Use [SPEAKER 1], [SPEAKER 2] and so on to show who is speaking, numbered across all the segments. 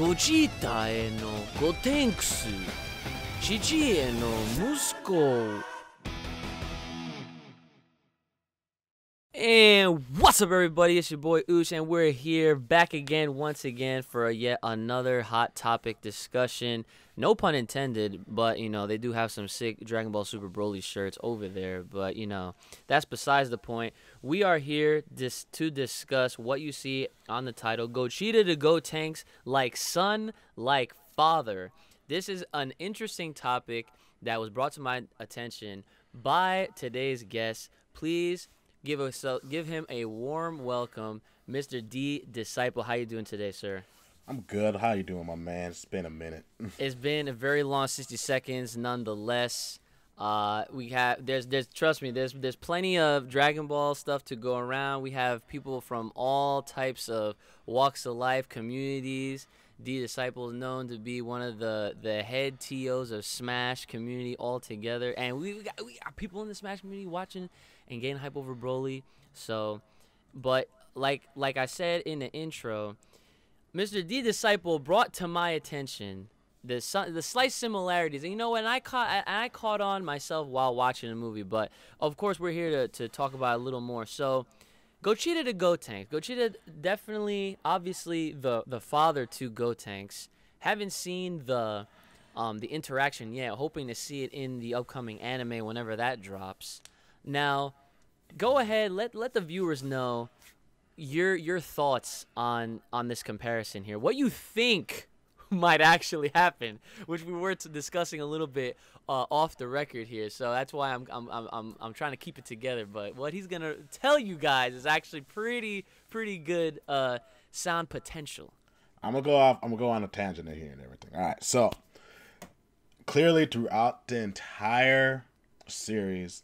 [SPEAKER 1] Gogeta へのゴテンクス、父への息子。And what's up, everybody? It's your boy Uchi, and we're here back again, once again, for yet another hot topic discussion. No pun intended, but, you know, they do have some sick Dragon Ball Super Broly shirts over there. But, you know, that's besides the point. We are here to discuss what you see on the title, Gogeta to Gotenks, like son, like father. This is an interesting topic that was brought to my attention by today's guest. Please give him a warm welcome, Mr. D.Disciple. How you doing today, sir?
[SPEAKER 2] I'm good. How you doing, my man? It's been a minute.
[SPEAKER 1] It's been a very long 60 seconds, nonetheless. Trust me, there's plenty of Dragon Ball stuff to go around. We have people from all types of walks of life, communities. D.Disciple is known to be one of the head TOs of Smash community altogether, and we got people in the Smash community watching and getting hype over Broly. So, but like I said in the intro, Mr. D.Disciple brought to my attention the slight similarities. And you know what? And I caught on myself while watching the movie. But of course, we're here to talk about it a little more. So, Gogeta to Gotenks. Gogeta definitely, obviously, the father to Gotenks. Haven't seen the interaction yet. Hoping to see it in the upcoming anime whenever that drops. Now, go ahead. Let the viewers know your thoughts on this comparison here. What you think might actually happen, which we were discussing a little bit off the record here. So that's why I'm trying to keep it together. But what he's gonna tell you guys is actually pretty good sound potential.
[SPEAKER 2] I'm gonna go on a tangent here and everything. All right. So clearly, throughout the entire series,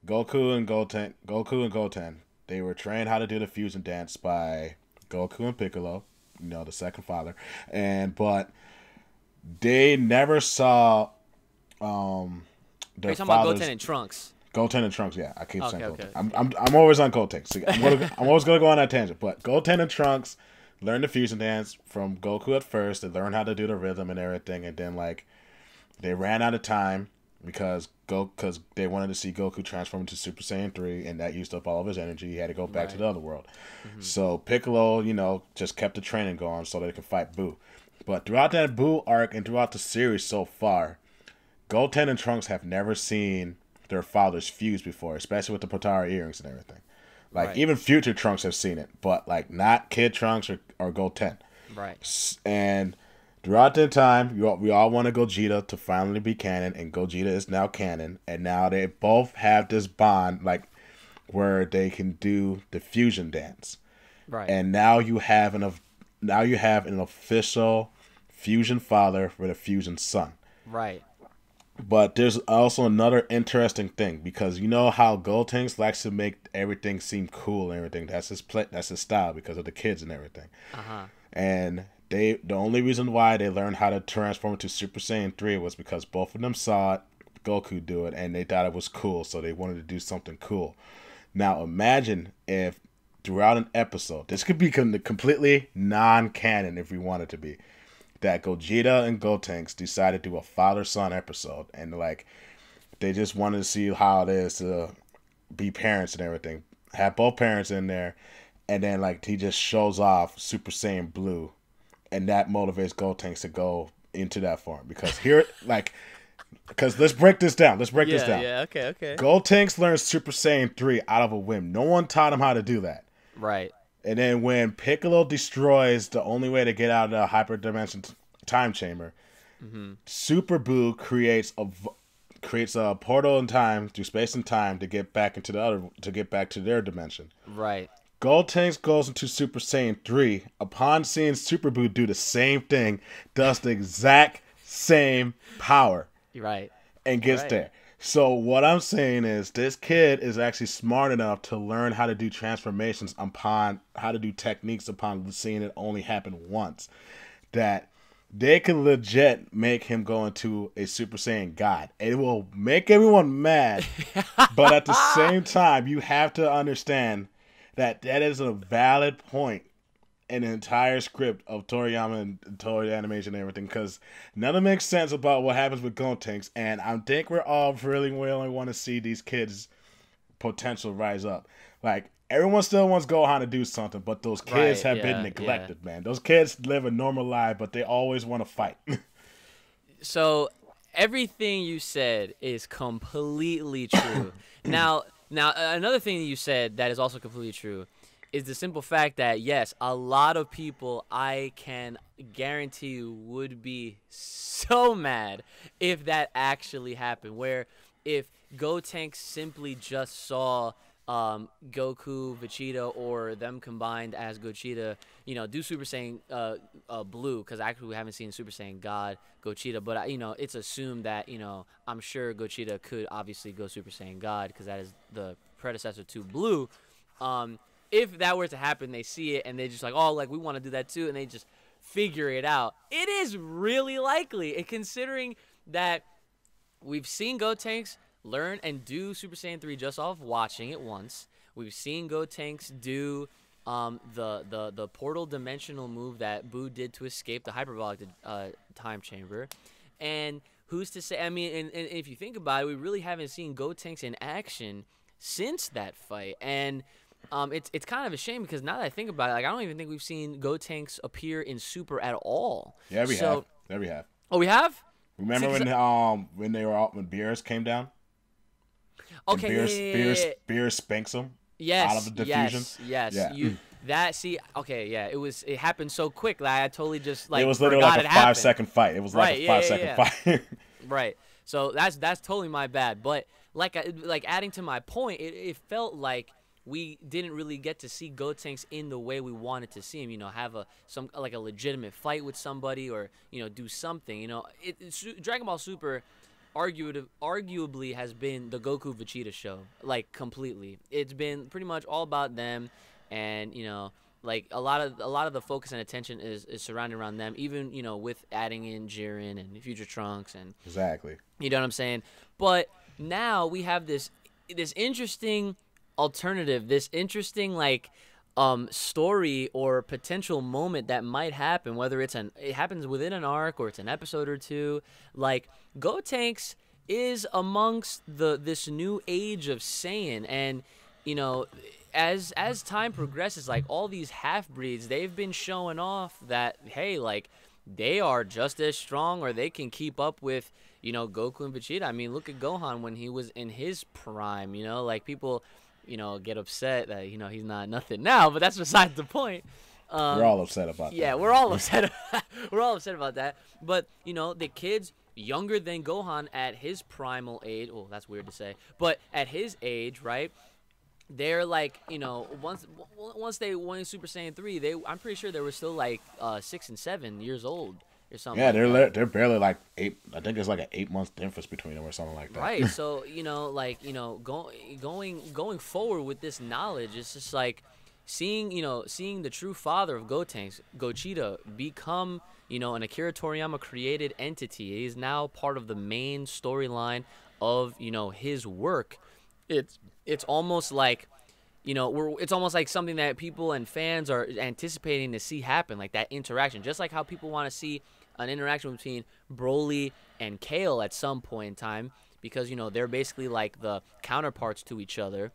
[SPEAKER 2] Goku and Goten, they were trained how to do the fusion dance by Goku and Piccolo, you know, the second father, but they never saw their
[SPEAKER 1] Are you talking about Goten and Trunks?
[SPEAKER 2] Goten and Trunks, yeah. I keep saying
[SPEAKER 1] Okay.
[SPEAKER 2] Goten. I'm always on Gotenks. So I'm always gonna go on that tangent. But Goten and Trunks learned the fusion dance from Goku at first. They learned how to do the rhythm and everything, and then like they ran out of time because they wanted to see Goku transform into Super Saiyan 3, and that used up all of his energy. He had to go back to the other world. Mm-hmm. So Piccolo, you know, just kept the training going so they could fight Buu. But throughout that Buu arc and throughout the series so far, Goten and Trunks have never seen their fathers fuse before, especially with the Potara earrings and everything. Like, even future Trunks have seen it, but, like, not Kid Trunks or Goten.
[SPEAKER 1] Right.
[SPEAKER 2] And throughout that time, we all wanted Gogeta to finally be canon, and Gogeta is now canon. And now they both have this bond, like, where they can do the fusion dance.
[SPEAKER 1] Right.
[SPEAKER 2] And now you have an official fusion father with a fusion son.
[SPEAKER 1] Right.
[SPEAKER 2] But there's also another interesting thing, because you know how Gotenks likes to make everything seem cool and everything. That's his style because of the kids and everything. And the only reason why they learned how to transform into Super Saiyan 3 was because both of them saw Goku do it and they thought it was cool, so they wanted to do something cool. Now imagine if throughout an episode, this could be completely non-canon if we wanted to be, that Gogeta and Gotenks decided to do a father-son episode, and like they just wanted to see how it is to be parents and everything. Have both parents in there, and then like he just shows off Super Saiyan Blue, and that motivates Gotenks to go into that form. Because let's break this down.
[SPEAKER 1] Yeah, okay.
[SPEAKER 2] Gotenks learned Super Saiyan 3 out of a whim. No one taught him how to do that.
[SPEAKER 1] Right.
[SPEAKER 2] And then when Piccolo destroys the only way to get out of the hyperdimension time chamber, Super Buu creates a portal in time through space and time to get back to their dimension.
[SPEAKER 1] Right.
[SPEAKER 2] Gotenks goes into Super Saiyan 3 upon seeing Super Buu do the same thing, does the exact same power.
[SPEAKER 1] Right.
[SPEAKER 2] And gets there. So what I'm saying is this kid is actually smart enough to learn how to do transformations upon how to do techniques upon seeing it only happen once, that they can legit make him go into a Super Saiyan God. It will make everyone mad, but at the same time, you have to understand that is a valid point an entire script of Toriyama and Toei Animation and everything, because none of it makes sense about what happens with Gotenks, and I think we're all really want to see these kids' potential rise up. Like, everyone still wants Gohan to do something, but those kids have been neglected, man. Those kids live a normal life, but they always want to fight.
[SPEAKER 1] So everything you said is completely true. Now, another thing that you said that is also completely true is the simple fact that, yes, a lot of people, I can guarantee you, would be so mad if that actually happened, where if Gotenks simply just saw Goku, Vegeta, or them combined as Gogeta, you know, do Super Saiyan Blue, because actually we haven't seen Super Saiyan God Gogeta, but you know, it's assumed that, you know, I'm sure Gogeta could obviously go Super Saiyan God, because that is the predecessor to Blue. If that were to happen, they see it and they just like, oh, like, we want to do that too, and they just figure it out. It is really likely, and considering that we've seen Gotenks learn and do Super Saiyan 3 just off watching it once. We've seen Gotenks do the portal dimensional move that Boo did to escape the hyperbolic time chamber. And who's to say, I mean, and if you think about it, we really haven't seen Gotenks in action since that fight. And it's kind of a shame, because now that I think about it, like, I don't even think we've seen Gotenks appear in Super at all.
[SPEAKER 2] Yeah, we have. Yeah, we have.
[SPEAKER 1] Oh, we have?
[SPEAKER 2] Remember when they were out, when Beerus came down?
[SPEAKER 1] Okay,
[SPEAKER 2] Beerus spanks him.
[SPEAKER 1] Yes,
[SPEAKER 2] out of the diffusion.
[SPEAKER 1] Yes.
[SPEAKER 2] Yeah.
[SPEAKER 1] It happened so quick. Like, I totally just like.
[SPEAKER 2] It was literally like a 5-second fight. It was like a 5-second fight.
[SPEAKER 1] Right. So that's totally my bad. But like adding to my point, it felt like we didn't really get to see Gotenks in the way we wanted to see him. You know, have a legitimate fight with somebody, or, you know, do something. You know, Dragon Ball Super arguably has been the Goku Vegeta show, like, completely. It's been pretty much all about them, and, you know, like, a lot of the focus and attention is surrounded around them, even, you know, with adding in Jiren and Future Trunks, and
[SPEAKER 2] exactly,
[SPEAKER 1] you know what I'm saying. But now we have this interesting alternative, this interesting, like, story or potential moment that might happen, whether it happens within an arc or it's an episode or two. Like, Gotenks is amongst this new age of Saiyan, and, you know, as time progresses, like, all these half-breeds, they've been showing off that, hey, like, they are just as strong, or they can keep up with, you know, Goku and Vegeta. I mean, look at Gohan when he was in his prime, you know, like, people, you know, get upset that, you know, he's not nothing now, but that's besides the point.
[SPEAKER 2] We're all upset about that.
[SPEAKER 1] Yeah, we're all upset. We're all upset about that. But, you know, the kids younger than Gohan at his primal age, oh, that's weird to say, but at his age, right? They're like, you know, once they won Super Saiyan 3, I'm pretty sure they were still like 6 and 7 years old or something.
[SPEAKER 2] Yeah,
[SPEAKER 1] like
[SPEAKER 2] they're barely like 8. I think there's like an 8-month difference between them or something like that.
[SPEAKER 1] Right. So, you know, like, you know, going forward with this knowledge, it's just like seeing the true father of Gotenks, Gogeta, become, you know, an Akira Toriyama created entity. He's now part of the main storyline of, you know, his work. It's almost like, you know, it's almost like something that people and fans are anticipating to see happen, like that interaction. Just like how people want to see an interaction between Broly and Kale at some point in time, because, you know, they're basically like the counterparts to each other.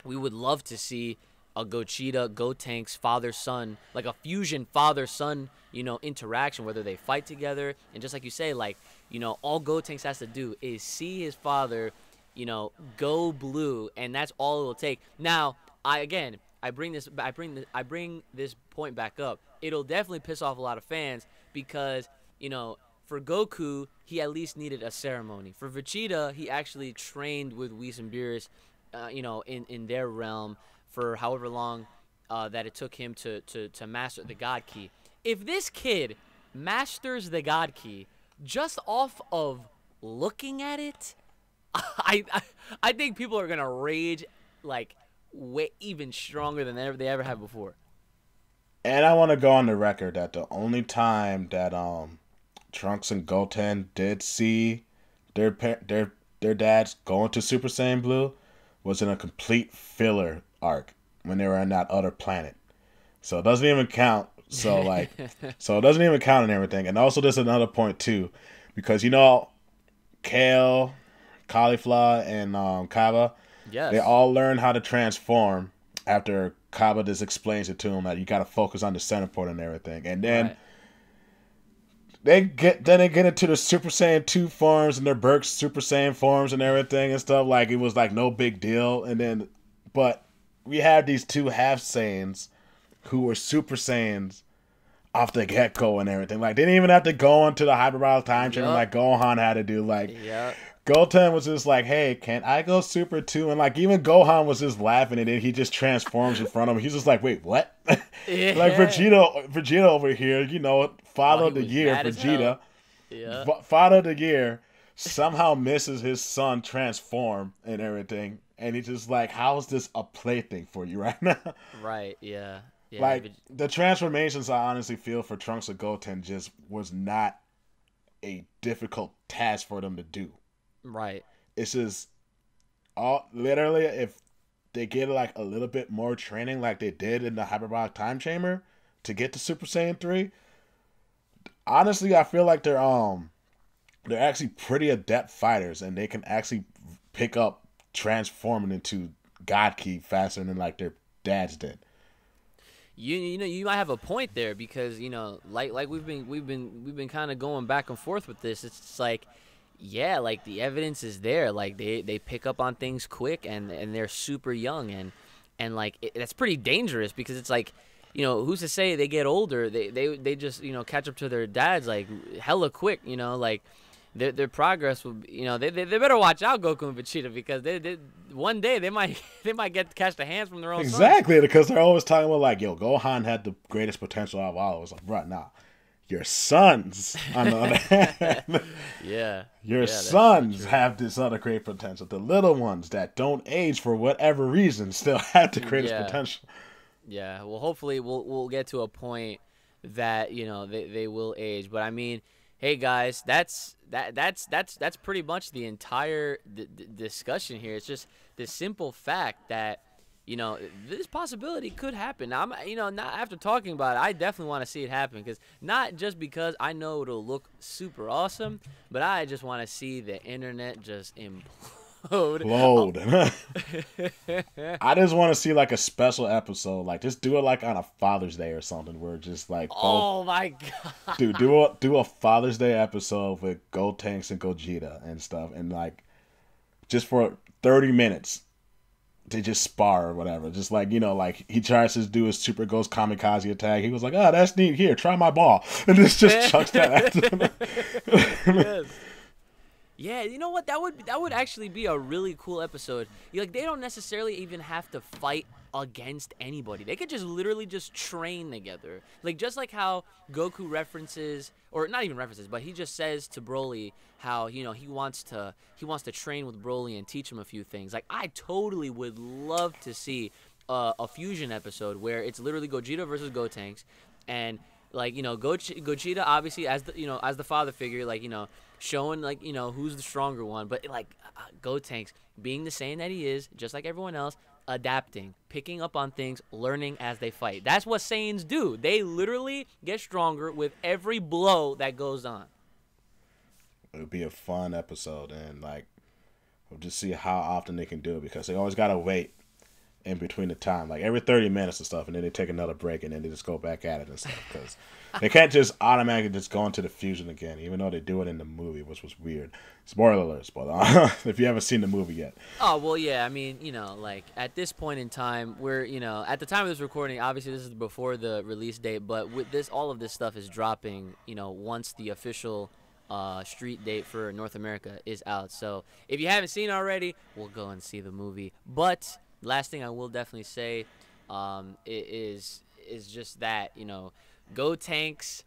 [SPEAKER 1] We would love to see a Gogeta, Gotenks, father-son, like a fusion father-son, you know, interaction, whether they fight together. And just like you say, like, you know, all Gotenks has to do is see his father, you know, go blue, and that's all it will take. Now, I bring this point back up. It'll definitely piss off a lot of fans because, you know, for Goku, he at least needed a ceremony. For Vegeta, he actually trained with Whis and Beerus, you know, in their realm for however long that it took him to master the God Key. If this kid masters the God Key just off of looking at it, I think people are gonna rage like way even stronger than they ever have before.
[SPEAKER 2] And I want to go on the record that the only time that Trunks and Goten did see their dads going to Super Saiyan Blue was in a complete filler arc when they were on that other planet. So it doesn't even count. So like, so it doesn't even count and everything. And also, there's another point too, because kale, cauliflower, and Kowbe, they all learn how to transform after Kowbe just explains it to them that you got to focus on the center point and everything. And then they get into the Super Saiyan 2 forms and their Burke's Super Saiyan forms and everything and stuff. Like, it was like no big deal. And then, but we have these two half Saiyans who were Super Saiyans off the get-go and everything. Like, they didn't even have to go into the hyperbolic time chamber like Gohan had to do. Like, Goten was just like, hey, can I go Super 2? And like, even Gohan was just laughing, and then he just transforms in front of him. He's just like, wait, what? Like, Vegeta over here, father of the year, Vegeta. Father of the year somehow misses his son transform and everything. And he's just like, how is this a plaything for you right now?
[SPEAKER 1] Right, yeah.
[SPEAKER 2] Like, the transformations I honestly feel for Trunks and Goten just was not a difficult task for them to do.
[SPEAKER 1] Right.
[SPEAKER 2] It's just literally, if they get like a little bit more training like they did in the hyperbolic time chamber to get to Super Saiyan 3, honestly I feel like they're actually pretty adept fighters, and they can actually pick up transforming into God Ki faster than like their dads did.
[SPEAKER 1] You might have a point there, because like we've been kind of going back and forth with this. It's just like, yeah, like the evidence is there. Like they pick up on things quick, and they're super young, and like that's pretty dangerous, because it's like, who's to say they get older, they just catch up to their dads like hella quick, like their progress will, they better watch out, Goku and Vegeta, because they one day they might catch the hands from their own
[SPEAKER 2] exactly
[SPEAKER 1] sons.
[SPEAKER 2] Because they're always talking about like, yo, Gohan had the greatest potential out of all. It was like, right now, your sons, on the other hand, your sons have this other great potential. The little ones that don't age for whatever reason still have the greatest potential.
[SPEAKER 1] Yeah, well, hopefully we'll get to a point that they will age. But I mean, hey guys, that's pretty much the entire discussion here. It's just the simple fact that this possibility could happen. I'm not after talking about it, I definitely want to see it happen, because not just because I know it'll look super awesome, but I just want to see the internet just implode.
[SPEAKER 2] I just want to see like a special episode, like just do it like on a Father's Day or something, where just like,
[SPEAKER 1] oh my god,
[SPEAKER 2] dude, do a Father's Day episode with Gotenks and Gogeta and stuff, and like just for 30 minutes they just spar or whatever. Just like, like he tries to do his Super Ghost Kamikaze attack. He was like, oh, that's neat. Here, try my ball. And just chucks that at him.
[SPEAKER 1] Yes. Yeah, you know what? That would actually be a really cool episode. Like, they don't necessarily even have to fight against anybody. They could just literally just train together. Like, just like how Goku references, or not even references, but he just says to Broly how, he wants to train with Broly and teach him a few things. Like, I totally would love to see a fusion episode where it's literally Gogeta versus Gotenks, and like, Gogeta obviously as the father figure, like, showing like, who's the stronger one, but like Gotenks being the Saiyan that he is, just like everyone else, adapting, picking up on things, learning as they fight. That's what Saiyans do. They literally get stronger with every blow that goes on.
[SPEAKER 2] It would be a fun episode, and like we'll just see how often they can do it, because they always gotta wait in between the time, like every 30 minutes and stuff, and then they take another break, and then they just go back at it and stuff, because they can't just automatically just go into the fusion again, even though they do it in the movie, which was weird. Spoiler alerts, but if you haven't seen the movie yet.
[SPEAKER 1] Oh, well, yeah, I mean, like at this point in time, we're, at the time of this recording, obviously this is before the release date, but with this, all of this stuff is dropping, once the official street date for North America is out. So if you haven't seen it already, we'll go and see the movie. But last thing I will definitely say is just that, Gotenks,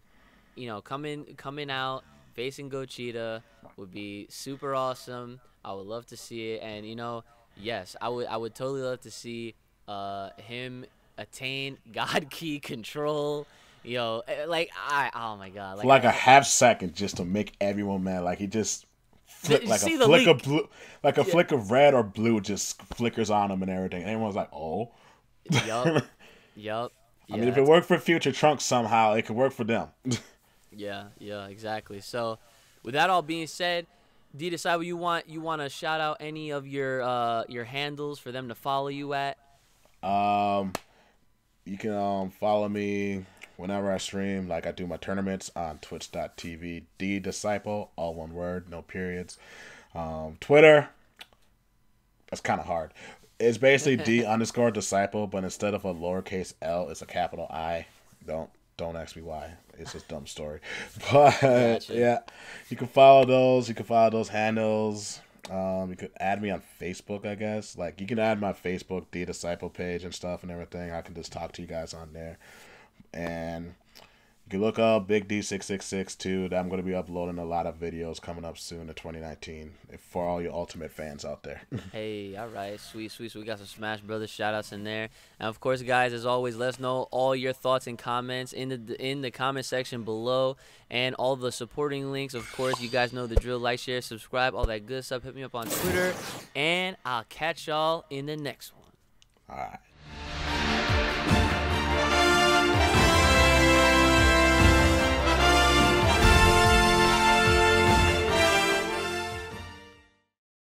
[SPEAKER 1] coming out facing Gogeta would be super awesome. I would love to see it, and yes, I would totally love to see him attain God Ki control. Oh my god,
[SPEAKER 2] like a half second just to make everyone mad. Like he just flick a flick of red or blue just flickers on him and everything. And everyone's like, oh.
[SPEAKER 1] Yup.
[SPEAKER 2] I mean, if it worked for Future Trunks somehow, it could work for them.
[SPEAKER 1] Yeah, exactly. So, with that all being said, D.Disciple, you want to shout out any of your handles for them to follow you at?
[SPEAKER 2] You can follow me whenever I stream. Like I do my tournaments on twitch.tv, D.Disciple, all one word, no periods. Twitter, that's kind of hard. It's basically D_disciple, but instead of a lowercase L, it's a capital I. Don't ask me why. It's just a dumb story. But
[SPEAKER 1] gotcha.
[SPEAKER 2] Yeah, you can follow those. You can follow those handles. You could add me on Facebook, I guess. Like you can add my Facebook D.Disciple page and stuff and everything. I can just talk to you guys on there. And you can look up Big D666 too. I'm going to be uploading a lot of videos coming up soon in 2019 for all your Ultimate fans out there.
[SPEAKER 1] Hey, all right, sweet. So we got some Smash Brothers shout-outs in there. And of course, guys, as always, let us know all your thoughts and comments in the comment section below, and all the supporting links. Of course, you guys know the drill. Like, share, subscribe, all that good stuff. Hit me up on Twitter, and I'll catch y'all in the next one.
[SPEAKER 2] All right.